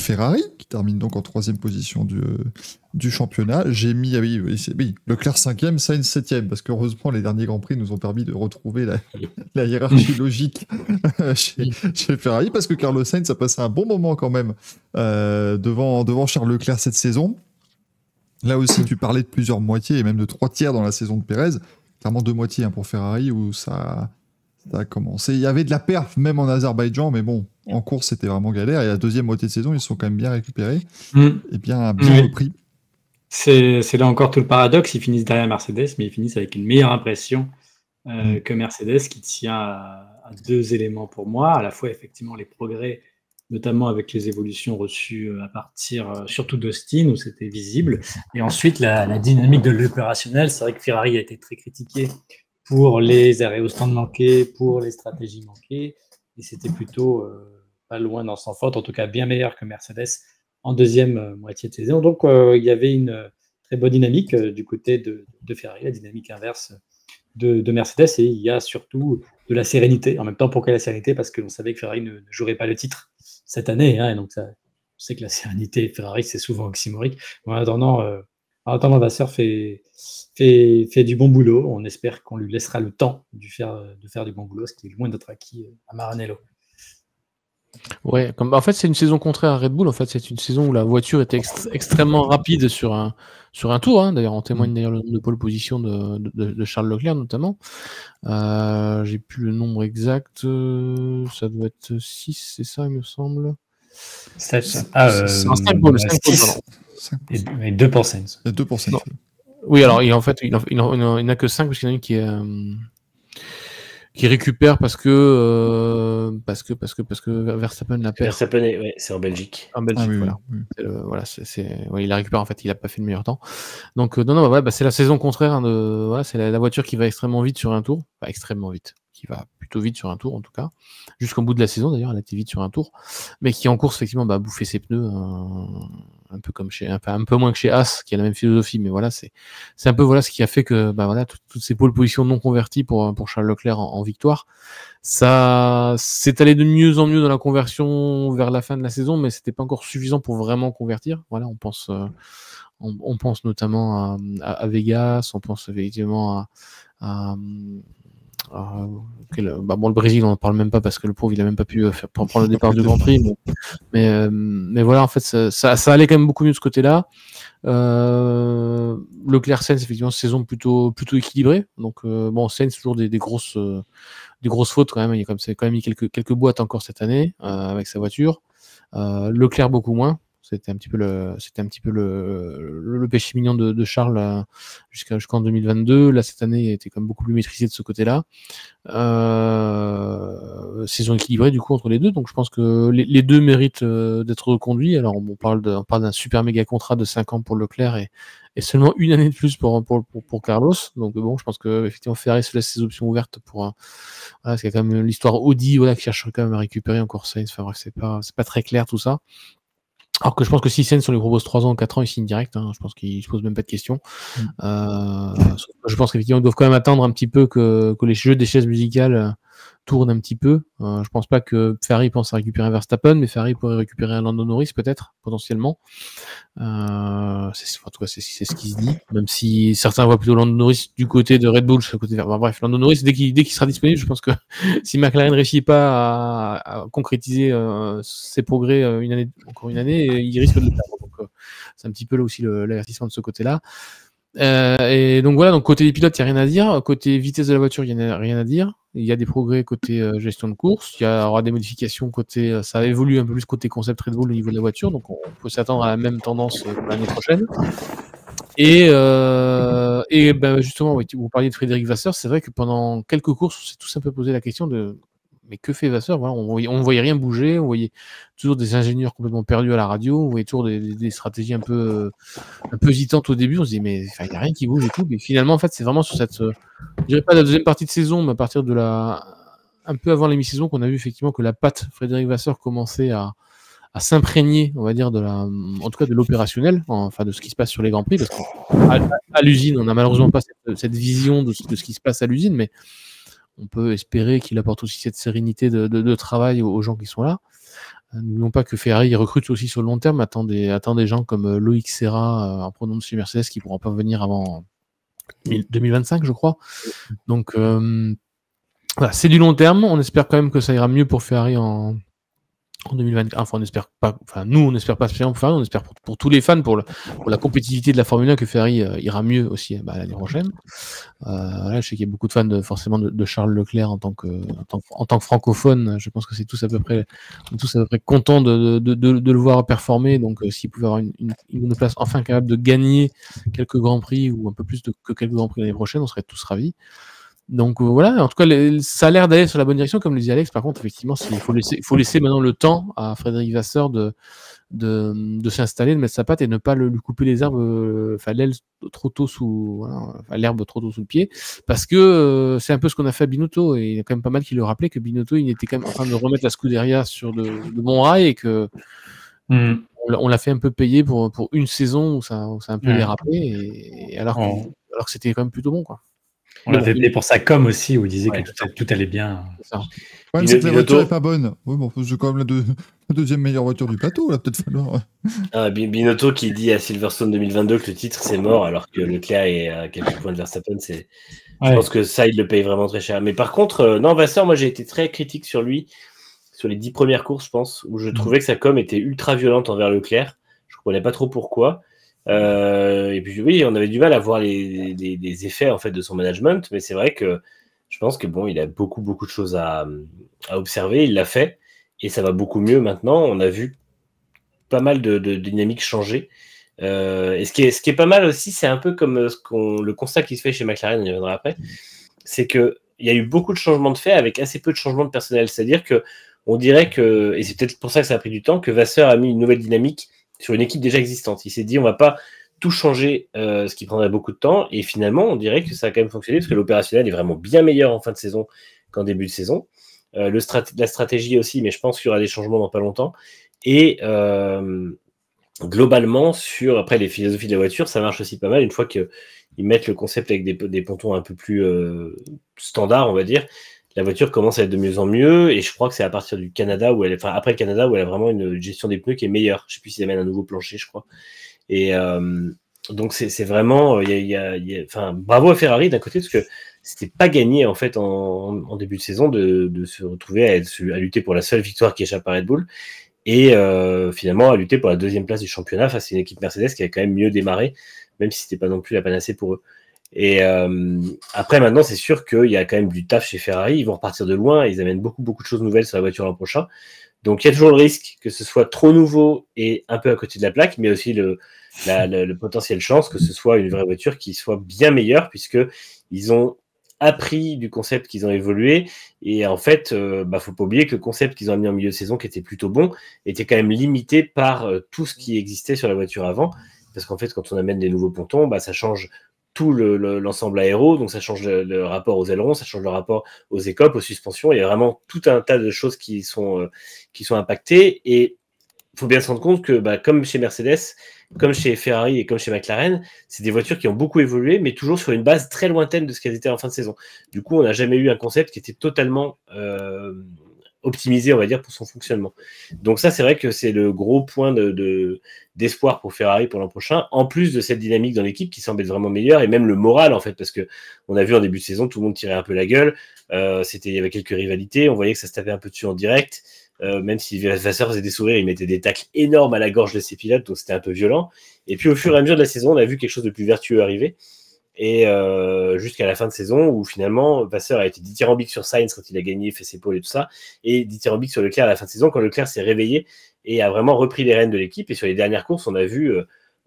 Ferrari, qui termine donc en 3e position du championnat. J'ai mis, Leclerc 5e, Sainz 7e, parce qu'heureusement, les derniers Grands Prix nous ont permis de retrouver la hiérarchie logique chez Ferrari, parce que Carlos Sainz a passé un bon moment quand même devant Charles Leclerc cette saison. Là aussi, tu parlais de plusieurs moitiés, et même de 3 tiers dans la saison de Pérez. Clairement 2 moitiés pour Ferrari, où ça a commencé. Il y avait de la perf, même en Azerbaïdjan, mais bon, en course, c'était vraiment galère. Et la 2e moitié de saison, ils sont quand même bien récupérés et bien repris. C'est là encore tout le paradoxe. Ils finissent derrière Mercedes, mais ils finissent avec une meilleure impression que Mercedes, qui tient à 2 éléments pour moi. À la fois, effectivement, les progrès, notamment avec les évolutions reçues à partir, surtout d'Austin, où c'était visible. Et ensuite, la dynamique de l'opérationnel. C'est vrai que Ferrari a été très critiqué pour les arrêts au stand manqués, pour les stratégies manquées. Et c'était plutôt pas loin dans son faute, en tout cas bien meilleur que Mercedes en 2e moitié de saison. Donc, il y avait une très bonne dynamique du côté de Ferrari, la dynamique inverse de Mercedes. Et il y a surtout de la sérénité. En même temps, pourquoi la sérénité? Parce que l'on savait que Ferrari ne jouerait pas le titre cette année. Et donc, on sait que la sérénité Ferrari, c'est souvent oxymorique. En attendant, Vasseur fait du bon boulot. On espère qu'on lui laissera le temps de faire du bon boulot, ce qui est loin d'être acquis à Maranello. Ouais, en fait, c'est une saison contraire à Red Bull. En fait, c'est une saison où la voiture était extrêmement rapide sur un tour. D'ailleurs, on témoigne le nombre de pole position de Charles Leclerc, notamment. J'ai plus le nombre exact. Ça doit être 6, c'est ça, il me semble. 7. C'est un 5 pole, pardon. Et 2 pour Sainz. 2 pour Sainz. Oui, alors, il n'a que 5 parce qu'il y en a une qui récupère parce que Verstappen l'a perdu. Verstappen, c'est en Belgique. En Belgique, voilà. Voilà, il a récupéré, en fait, il a pas fait le meilleur temps. Donc c'est la saison contraire c'est la voiture qui va extrêmement vite sur un tour, pas extrêmement vite, qui va plutôt vite sur un tour en tout cas, jusqu'au bout de la saison d'ailleurs, elle a été vite sur un tour, mais qui en course effectivement bouffer ses pneus un peu comme un peu moins que chez Haas, qui a la même philosophie, mais voilà, c'est un peu ce qui a fait que toutes ces pole positions non converties pour Charles Leclerc en victoire, ça s'est allé de mieux en mieux dans la conversion vers la fin de la saison, mais c'était pas encore suffisant pour vraiment convertir. Voilà, on pense notamment à Vegas, on pense effectivement le Brésil, on n'en parle même pas parce que le pauvre il a même pas pu prendre le départ du Grand Prix, mais voilà, en fait ça allait quand même beaucoup mieux de ce côté-là. Leclerc Sainz, effectivement, saison plutôt équilibrée, donc Sainz toujours des grosses fautes quand même, il y a quand même mis quelques boîtes encore cette année avec sa voiture. Leclerc beaucoup moins. C'était un petit peu le péché mignon de Charles jusqu'en 2022. Là, cette année, il était quand même beaucoup plus maîtrisé de ce côté-là. Saison équilibrée, du coup, entre les deux. Donc, je pense que les deux méritent d'être reconduits. Alors, on parle d'un super méga contrat de 5 ans pour Leclerc et seulement 1 année de plus pour Carlos. Donc, je pense que effectivement, Ferrari se laisse ses options ouvertes parce qu'il y a quand même l'histoire Audi, qui cherche quand même à récupérer encore Sainz. Enfin, bref, c'est pas très clair tout ça. Alors que je pense que si Sainz, on lui propose 3 ans ou 4 ans, il signe direct. Je pense qu'il se pose même pas de questions. Je pense qu'effectivement, ils doivent quand même attendre un petit peu que les jeux des chaises musicales tournent un petit peu. Je pense pas que Ferrari pense à récupérer Verstappen, mais Ferrari pourrait récupérer un Lando Norris peut-être, potentiellement. En tout cas, c'est ce qui se dit. Même si certains voient plutôt Lando Norris du côté de Red Bull, du côté bref, Lando Norris, dès qu'il sera disponible, je pense que si McLaren ne réussit pas à concrétiser ses progrès encore une année, il risque de le perdre. Donc, c'est un petit peu là aussi l'avertissement de ce côté-là. Et donc voilà, donc côté des pilotes, il n'y a rien à dire. Côté vitesse de la voiture, il n'y a rien à dire. Il y a des progrès côté gestion de course. Il y aura des modifications côté. Ça évolue un peu plus côté concept Red Bull au niveau de la voiture. Donc on peut s'attendre à la même tendance l'année prochaine. Et justement, vous parliez de Frédéric Vasseur. C'est vrai que pendant quelques courses, on s'est tous un peu posé la question de mais que fait Vasseur? Voilà, on voyait rien bouger, on voyait toujours des ingénieurs complètement perdus à la radio, on voyait toujours des stratégies un peu hésitantes au début. On se disait mais il n'y a rien qui bouge et tout. Mais finalement, en fait, c'est vraiment sur je dirais pas la deuxième partie de saison, mais à partir de un peu avant la mi-saison, qu'on a vu effectivement que la patte Frédéric Vasseur commençait à s'imprégner, on va dire, en tout cas de l'opérationnel, enfin de ce qui se passe sur les Grands Prix, parce qu'à l'usine, on n'a malheureusement pas cette vision de ce qui se passe à l'usine, mais on peut espérer qu'il apporte aussi cette sérénité de travail aux gens qui sont là. N'oublions pas que Ferrari recrute aussi sur le long terme, attend des gens comme Loïc Serra en pronom de chez Mercedes qui ne pourront pas venir avant 2025, je crois. Donc, voilà, c'est du long terme. On espère quand même que ça ira mieux pour Ferrari en 2024. Enfin, on espère pas. Enfin, nous, on n'espère pas spécialement pour Ferrari. On espère pour tous les fans, pour la compétitivité de la Formule 1, que Ferrari ira mieux aussi l'année prochaine. Voilà, je sais qu'il y a beaucoup de fans forcément de Charles Leclerc en tant que francophone. Je pense que c'est tous à peu près contents de le voir performer. Donc, s'il pouvait avoir une place enfin capable de gagner quelques grands prix ou un peu plus que quelques grands prix l'année prochaine, on serait tous ravis. Donc voilà, en tout cas, ça a l'air d'aller sur la bonne direction, comme le disait Alex. Par contre, effectivement, il faut laisser maintenant le temps à Frédéric Vasseur de s'installer, de mettre sa patte et ne pas lui couper les herbes, l'aile trop tôt l'herbe trop tôt sous le pied, parce que c'est un peu ce qu'on a fait à Binotto, et il y a quand même pas mal qui le rappelaient que Binotto, il était quand même en train de remettre la Scuderia sur de bons rails, et que on l'a fait un peu payer pour une saison où ça a un peu dérapé, et alors que c'était quand même plutôt bon, quoi. On l'a fait payer pour sa com aussi, où il disait que tout allait bien. Ouais, mais c'est que la voiture n'est pas bonne. Oui, bon, c'est quand même la deuxième meilleure voiture du plateau, là, peut-être falloir. Binotto qui dit à Silverstone 2022 que le titre c'est mort, alors que Leclerc est à quelques points de Verstappen, je pense que ça, il le paye vraiment très cher. Mais par contre, non, Vasseur, moi j'ai été très critique sur lui, sur les 10 premières courses, je pense, où je trouvais que sa com était ultra violente envers Leclerc. Je ne comprenais pas trop pourquoi. Et puis oui, on avait du mal à voir les effets en fait de son management, mais c'est vrai que je pense que il a beaucoup de choses à observer. Il l'a fait et ça va beaucoup mieux maintenant. On a vu pas mal de dynamiques changer. Et ce qui est pas mal aussi, c'est un peu comme le constat qui se fait chez McLaren, on y reviendra après, c'est que il y a eu beaucoup de changements de fait avec assez peu de changements de personnel. C'est-à-dire que on dirait que, et c'est peut-être pour ça que ça a pris du temps, que Vasseur a mis une nouvelle dynamique sur une équipe déjà existante. Il s'est dit, on va pas tout changer, ce qui prendrait beaucoup de temps. Et finalement, on dirait que ça a quand même fonctionné, parce que l'opérationnel est vraiment bien meilleur en fin de saison qu'en début de saison. La stratégie aussi, mais je pense qu'il y aura des changements dans pas longtemps. Et globalement, après les philosophies de la voiture, ça marche aussi pas mal. Une fois qu'ils mettent le concept avec des pontons un peu plus standards, on va dire, la voiture commence à être de mieux en mieux, et je crois que c'est à partir du Canada après le Canada où elle a vraiment une gestion des pneus qui est meilleure. Je sais plus s'ils amènent un nouveau plancher, je crois. Et donc c'est vraiment, bravo à Ferrari d'un côté, parce que c'était pas gagné en fait en début de saison de se retrouver à lutter pour la seule victoire qui échappe à Red Bull, et finalement à lutter pour la deuxième place du championnat face à une équipe Mercedes qui a quand même mieux démarré, même si c'était pas non plus la panacée pour eux. Et après, maintenant, c'est sûr qu'il y a quand même du taf chez Ferrari. Ils vont repartir de loin. Ils amènent beaucoup de choses nouvelles sur la voiture l'an prochain. Donc, il y a toujours le risque que ce soit trop nouveau et un peu à côté de la plaque, mais aussi le potentiel chance que ce soit une vraie voiture qui soit bien meilleure, puisqu'ils ont appris du concept qu'ils ont évolué. Et en fait, faut pas oublier que le concept qu'ils ont amené en milieu de saison, qui était plutôt bon, était quand même limité par tout ce qui existait sur la voiture avant. Parce qu'en fait, quand on amène des nouveaux pontons, ça change tout l'ensemble aéro, donc ça change le rapport aux ailerons, ça change le rapport aux écopes, aux suspensions. Il y a vraiment tout un tas de choses qui sont impactées, et il faut bien se rendre compte que comme chez Mercedes, comme chez Ferrari et comme chez McLaren, c'est des voitures qui ont beaucoup évolué, mais toujours sur une base très lointaine de ce qu'elles étaient en fin de saison. Du coup, on n'a jamais eu un concept qui était totalement optimisé, on va dire, pour son fonctionnement. Donc ça, c'est vrai que c'est le gros point d'espoir pour Ferrari pour l'an prochain, en plus de cette dynamique dans l'équipe qui semble être vraiment meilleure, et même le moral, en fait, parce que on a vu en début de saison, tout le monde tirait un peu la gueule, il y avait quelques rivalités, on voyait que ça se tapait un peu dessus en direct, même si Vasseur faisait des sourires, il mettait des tacles énormes à la gorge de ses pilotes, donc c'était un peu violent. Et puis au fur et à mesure de la saison, on a vu quelque chose de plus vertueux arriver, et jusqu'à la fin de saison où finalement Vasseur a été dithyrambique sur Sainz quand il a gagné, fait ses pôles et tout ça, et dithyrambique sur Leclerc à la fin de saison quand Leclerc s'est réveillé et a vraiment repris les rênes de l'équipe. Et sur les dernières courses, on a vu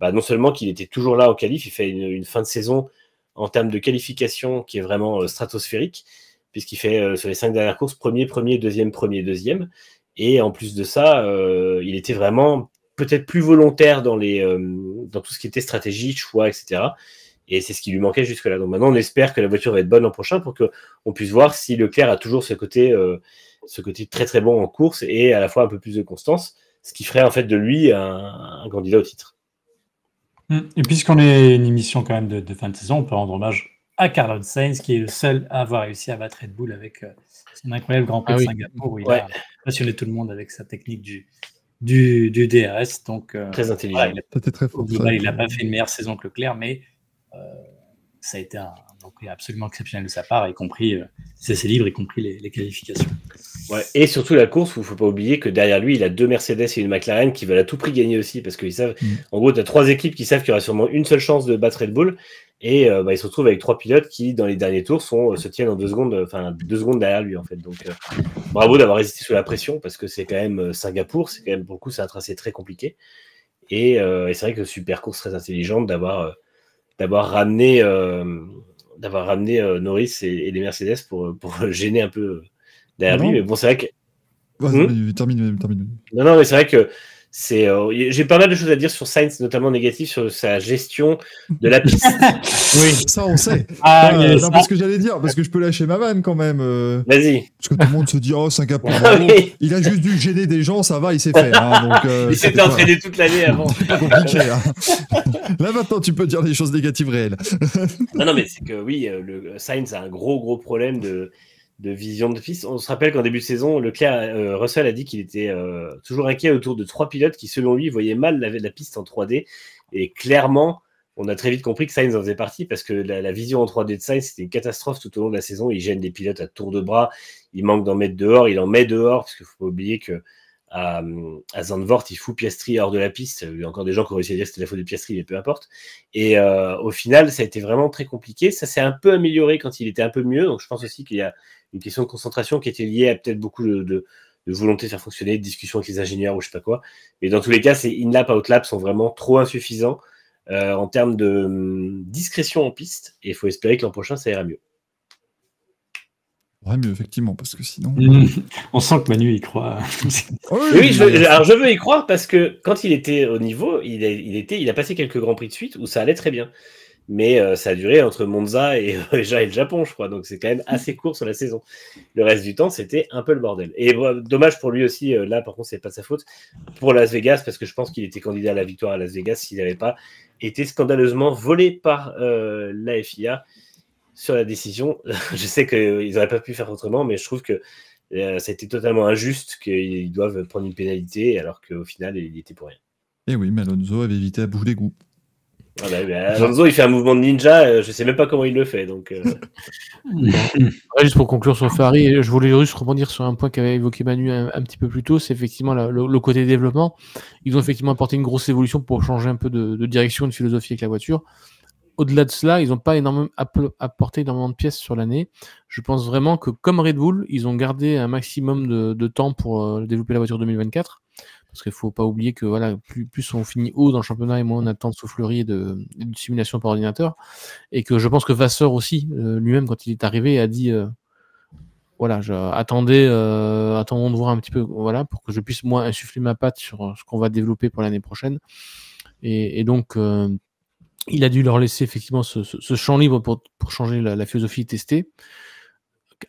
non seulement qu'il était toujours là en qualif, il fait une fin de saison en termes de qualification qui est vraiment stratosphérique, puisqu'il fait sur les 5 dernières courses premier, deuxième, et en plus de ça, il était vraiment peut-être plus volontaire dans tout ce qui était stratégie, choix, etc. Et c'est ce qui lui manquait jusque-là. Donc maintenant, on espère que la voiture va être bonne l'an prochain pour qu'on puisse voir si Leclerc a toujours ce côté très très bon en course et à la fois un peu plus de constance, ce qui ferait en fait de lui un candidat au titre. Et puisqu'on est une émission quand même de fin de saison, on peut rendre hommage à Carlos Sainz, qui est le seul à avoir réussi à battre Red Bull avec son incroyable Grand Prix de Singapour, où il a impressionné tout le monde avec sa technique du DRS. Donc, très intelligent. Voilà, C'était très fort. il n'a pas fait une meilleure saison que Leclerc, mais ça a été un Grand Prix absolument exceptionnel de sa part, y compris ses essais libres, y compris les qualifications. Ouais, et surtout la course où il ne faut pas oublier que derrière lui, il a 2 Mercedes et une McLaren qui veulent à tout prix gagner aussi, parce qu'ils savent, en gros, tu as 3 équipes qui savent qu'il y aura sûrement une seule chance de battre Red Bull, et ils se retrouvent avec 3 pilotes qui, dans les derniers tours, se tiennent en 2 secondes, enfin 2 secondes derrière lui, en fait. Donc, bravo d'avoir résisté sous la pression, parce que c'est quand même Singapour, c'est quand même, pour le coup, c'est un tracé très compliqué, et c'est vrai que super course très intelligente d'avoir ramené Norris et les Mercedes pour gêner un peu derrière lui, mais bon, c'est vrai que... Termine. Non, mais c'est vrai que j'ai pas mal de choses à dire sur Sainz, notamment négatif, sur sa gestion de la piste. Oui, ça on sait. Non, parce que j'allais dire, parce que je peux lâcher ma vanne quand même. Vas-y. Parce que tout le monde se dit, oh, Singapour, il a juste dû gêner des gens, ça va, il s'est fait. Donc, il s'était entraîné toute l'année avant. C'est pas compliqué. Là maintenant, tu peux dire des choses négatives réelles. non, mais c'est que oui, le Sainz a un gros problème de vision de piste. On se rappelle qu'en début de saison, Russell a dit qu'il était toujours inquiet autour de 3 pilotes qui, selon lui, voyaient mal la piste en 3D. Et clairement, on a très vite compris que Sainz en faisait partie parce que la vision en 3D de Sainz, c'était une catastrophe tout au long de la saison. Il gêne des pilotes à tour de bras. Il manque d'en mettre dehors. Il en met dehors parce qu'il ne faut pas oublier que à Zandvoort, il fout Piastri hors de la piste. Il y a encore des gens qui ont réussi à dire que c'était la faute de Piastri, mais peu importe. Et au final, ça a été vraiment très compliqué. Ça s'est un peu amélioré quand il était un peu mieux. Donc, je pense aussi qu'il y a une question de concentration qui était liée à peut-être beaucoup de volonté de faire fonctionner, de discussion avec les ingénieurs ou je sais pas quoi. Mais dans tous les cas, ces in-lap, out-lap sont vraiment trop insuffisants en termes de discrétion en piste. Et il faut espérer que l'an prochain, ça ira mieux. Ouais, mais effectivement, parce que sinon... On sent que Manu y croit. Oui, je veux y croire parce que quand il était au niveau, il a passé quelques grands prix de suite où ça allait très bien. Mais ça a duré entre Monza et le Japon, je crois. Donc, c'est quand même assez court sur la saison. Le reste du temps, c'était un peu le bordel. Et dommage pour lui aussi. Là, par contre, c'est pas de sa faute. Pour Las Vegas, parce que je pense qu'il était candidat à la victoire à Las Vegas s'il n'avait pas été scandaleusement volé par la FIA sur la décision. Je sais qu'ils n'auraient pas pu faire autrement, mais je trouve que ça a été totalement injuste qu'ils doivent prendre une pénalité, alors qu'au final, il était pour rien. Et oui, mais Alonso avait évité à bout les groupes. Voilà, Alonso, il fait un mouvement de ninja, je sais même pas comment il le fait. Donc, juste pour conclure sur Ferrari, je voulais juste rebondir sur un point qu'avait évoqué Manu un petit peu plus tôt, c'est effectivement le côté développement. Ils ont effectivement apporté une grosse évolution pour changer un peu de direction, de philosophie avec la voiture. Au-delà de cela, ils n'ont pas apporté énormément de pièces sur l'année. Je pense vraiment que, comme Red Bull, ils ont gardé un maximum de temps pour développer la voiture 2024. Parce qu'il ne faut pas oublier que voilà, plus on finit haut dans le championnat et moins on a de temps de soufflerie et de simulation par ordinateur. Et que je pense que Vasseur aussi, lui-même, quand il est arrivé, a dit voilà, attendons de voir un petit peu, voilà, pour que je puisse moi insuffler ma patte sur ce qu'on va développer pour l'année prochaine. Et donc, il a dû leur laisser effectivement ce champ libre pour changer la philosophie testée.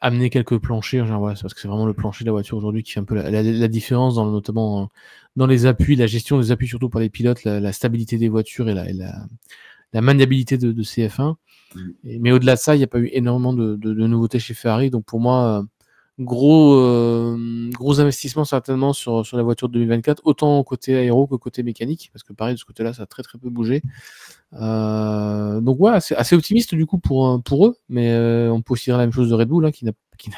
Amener quelques planchers, genre, voilà, parce que c'est vraiment le plancher de la voiture aujourd'hui qui fait un peu la différence, notamment dans les appuis, la gestion des appuis surtout par les pilotes, la stabilité des voitures et la maniabilité de CF1. Mais au-delà de ça, il n'y a pas eu énormément de nouveautés chez Ferrari. Donc pour moi, gros investissement certainement sur la voiture de 2024, autant côté aéro que côté mécanique, parce que pareil, de ce côté-là, ça a très très peu bougé. Donc ouais, c'est assez optimiste du coup pour eux, mais on peut aussi dire la même chose de Red Bull, hein, qui n'a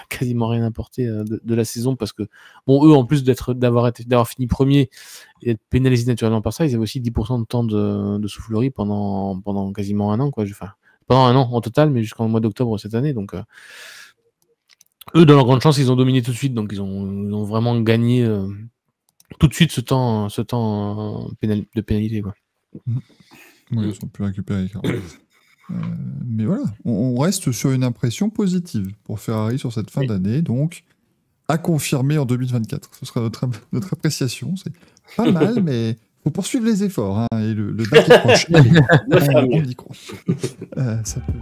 quasiment rien apporté de la saison, parce que bon, eux en plus d'avoir fini premier et d'être pénalisés naturellement par ça, ils avaient aussi 10% de temps de soufflerie pendant quasiment un an, quoi. Enfin, pendant un an en total, mais jusqu'en mois d'octobre cette année. Donc eux, dans leur grande chance, ils ont dominé tout de suite, donc ils ont vraiment gagné tout de suite ce temps de pénalité, quoi. Oui, ils sont plus récupérés. Mais voilà, on reste sur une impression positive pour Ferrari sur cette fin d'année, donc à confirmer en 2024. Ce sera notre appréciation. C'est pas mal, mais il faut poursuivre les efforts. Hein, et le bac est proche. Allez, on y croit. Ça peut...